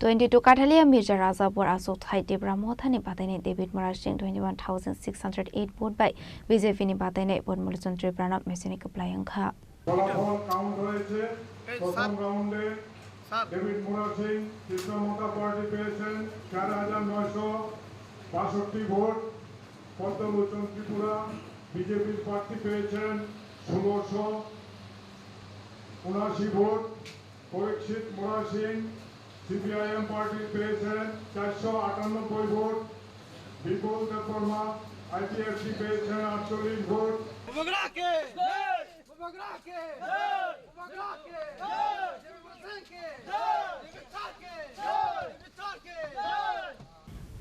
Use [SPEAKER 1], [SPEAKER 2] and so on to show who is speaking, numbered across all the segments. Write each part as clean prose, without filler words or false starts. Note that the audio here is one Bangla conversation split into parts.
[SPEAKER 1] 22 Catalia Mirza Razapur Asok Thai Debra Mothani Batane David Morashing 21,608 vote by BJP ni Batane Bod Mulson Tripranap Mechanic Playanka.
[SPEAKER 2] ফলাফল কাউন্ট হয়েছে প্রথম রাউন্ডে ডেভিড মোরাসিং কৃষ্ণমতা পার্টি পেয়েছেন 4,962 ভোট পদ্মলোচন ত্রিপুরা বিজেপির প্রার্থী পেয়েছেন 1,679 ভোট পরীক্ষিত মোরাসিং সিপিআইএম পার্টি পেয়েছেন 498 ভোট বিপুল দেববর্মা আইপিএফটি পেয়েছেন 48 vote.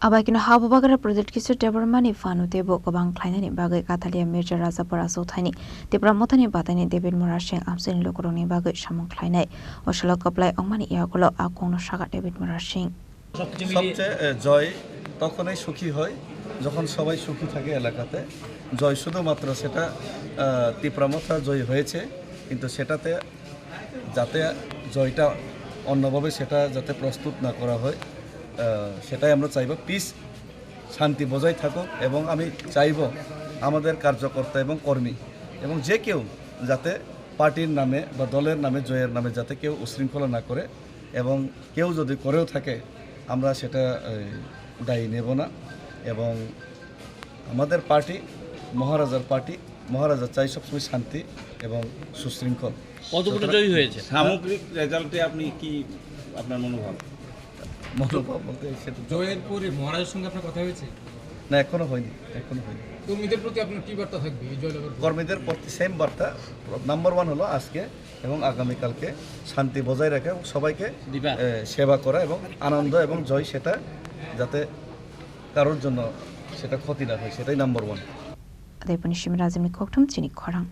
[SPEAKER 1] Abakino Hababagara project kisu Debormani Fanu Debo Kobang Kleinani Bagai Catalia Mirza Razapur Asok Thani Debra Mothani Batani David Morashing Amsin Lokoroni Bagai Shamon Kleinai Oshalo Koplai Omani Yakolo Akon Shaka David Morashing
[SPEAKER 3] সবচেয়ে জয় তখনই সুখী হয় যখন সবাই সুখী থাকে এলাকাতে জয় শুধুমাত্র সেটা তীব্রমতা জয় হয়েছে কিন্তু সেটাতে যাতে জয়টা অন্যভাবে সেটা যাতে প্রস্তুত না করা হয় সেটাই আমরা চাইব পিস শান্তি বজায় থাকুক এবং আমি চাইব আমাদের কার্যকর্তা এবং কর্মী এবং যে কেউ যাতে পার্টির নামে বা দলের নামে জয়ের নামে যাতে কেউ উশৃঙ্খলা না করে এবং কেউ যদি করেও থাকে আমরা সেটা দায়ী নেব না এবং আমাদের পার্টি মহারাজার পার্টি মহারাজা চাই সবসময় শান্তি এবং সুশৃঙ্খল।
[SPEAKER 4] কতটা জয়ী হয়েছে সামগ্রিক রেজাল্টে আপনি কি আপনার মনোভাব
[SPEAKER 3] বলতে সেটা
[SPEAKER 5] জয়ের পরে মহারাজের সঙ্গে আপনার কথা হয়েছে
[SPEAKER 3] না এখনো হয়নি
[SPEAKER 5] কর্মীদের প্রতি আপনার কি বার্তা থাকবে এই জয়লাভের পর?
[SPEAKER 3] কর্মীদের প্রতি সেম বার্তা নাম্বার 1 হলো আজকে এবং আগামীকালকে শান্তি বজায় রাখা এবং সবাইকে সেবা করা এবং আনন্দ এবং জয় সেটা যাতে কারোর জন্য সেটা ক্ষতি না হয় সেটাই number 1।
[SPEAKER 1] Adepani Shimrazim Koktum Chinik Khorang